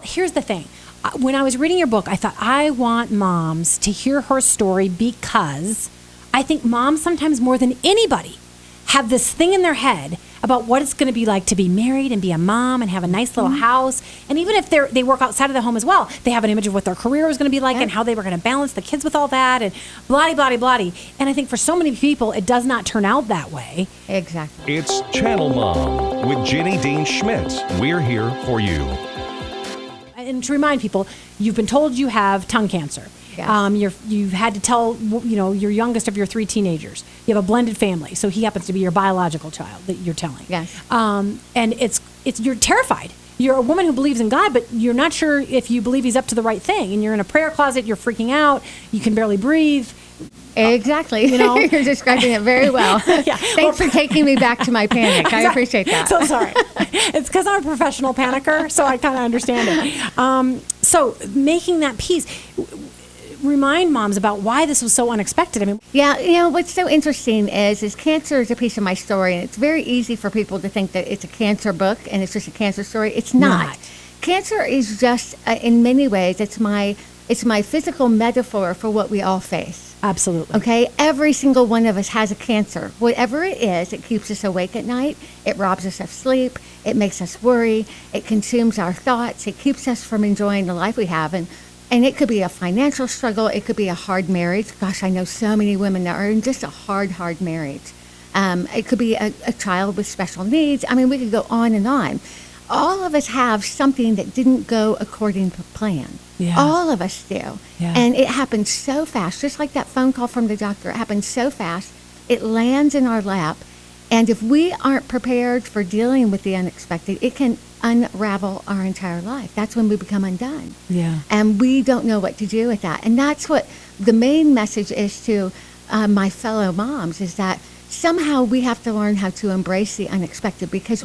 here's the thing. When I was reading your book, I thought, I want moms to hear her story, because I think moms sometimes more than anybody have this thing in their head about what it's going to be like to be married and be a mom and have a nice little house. And even if they work outside of the home as well, they have an image of what their career is going to be like and how they were going to balance the kids with all that and blah, blah, blah. And I think for so many people, it does not turn out that way. Exactly. It's Channel Mom with Jenny Dean Schmidt. We're here for you. And to remind people, you've been told you have tongue cancer. Yes. You've had to tell, your youngest of your 3 teenagers. You have a blended family, so he happens to be your biological child that you're telling. Yes. And it's you're terrified. You're a woman who believes in God, but you're not sure if you believe He's up to the right thing. And you're in a prayer closet. You're freaking out. You can barely breathe. Exactly. You're describing it very well. Yeah. Thanks for taking me back to my panic. I appreciate that. So sorry. It's because I'm a professional panicker, so I kind of understand it. So making that peace, remind moms about why this was so unexpected. I mean, yeah, what's so interesting is cancer is a piece of my story, and it's very easy for people to think that it's a cancer book and it's just a cancer story. It's not. Cancer is just, in many ways, it's my physical metaphor for what we all face. Absolutely. Okay? Every single one of us has a cancer. Whatever it is, it keeps us awake at night. It robs us of sleep. It makes us worry. It consumes our thoughts. It keeps us from enjoying the life we have. And it could be a financial struggle. It could be a hard marriage. Gosh, I know so many women that are in just a hard marriage. It could be a child with special needs. I mean, we could go on and on. All of us have something that didn't go according to plan. Yeah. All of us do. Yeah. And it happens so fast, just like that phone call from the doctor. It happens so fast. It lands in our lap. And if we aren't prepared for dealing with the unexpected, it can unravel our entire life. That's when we become undone. Yeah. And we don't know what to do with that. And that's what the main message is to my fellow moms, is that somehow we have to learn how to embrace the unexpected, because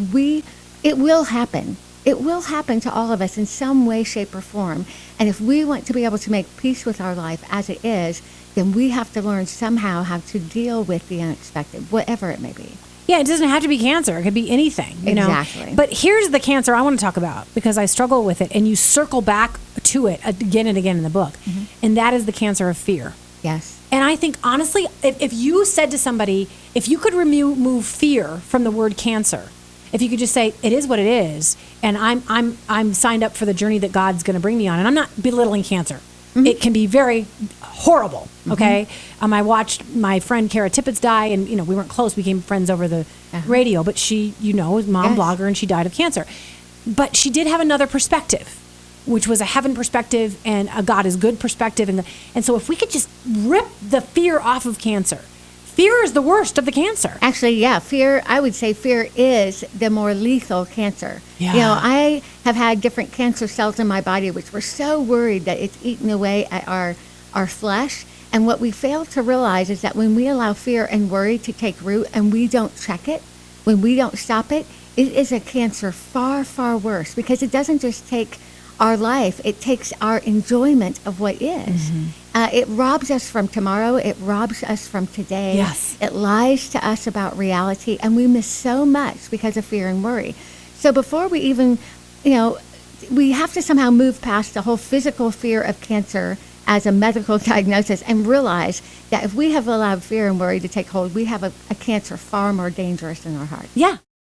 it will happen. It will happen to all of us in some way, shape, or form. And if we want to be able to make peace with our life as it is, then we have to learn somehow how to deal with the unexpected, whatever it may be. Yeah, it doesn't have to be cancer. It could be anything, Exactly. But here's the cancer I want to talk about, because I struggle with it, and you circle back to it again and again in the book, and that is the cancer of fear. Yes. And I think, honestly, if you said to somebody, if you could remove fear from the word cancer, if you could just say, it is what it is, and I'm signed up for the journey that God's going to bring me on, and I'm not belittling cancer. It can be very horrible, okay? I watched my friend Kara Tippett's die, and, we weren't close. We became friends over the radio, but she, was mom blogger, and she died of cancer. But she did have another perspective, which was a heaven perspective and a God is good perspective. And so if we could just rip the fear off of cancer. Fear is the worst of the cancer. Actually, yeah, I would say fear is the more lethal cancer. Yeah. I have had different cancer cells in my body which were so worried that it's eaten away at our flesh. And what we fail to realize is that when we allow fear and worry to take root and we don't check it, when we don't stop it, it is a cancer far, far worse, because it doesn't just take our life, it takes our enjoyment of what is. It robs us from tomorrow. It robs us from today. Yes. It lies to us about reality, and we miss so much because of fear and worry. So before we even, we have to somehow move past the whole physical fear of cancer as a medical diagnosis and realize that if we have allowed fear and worry to take hold, we have a cancer far more dangerous in our heart. Yeah.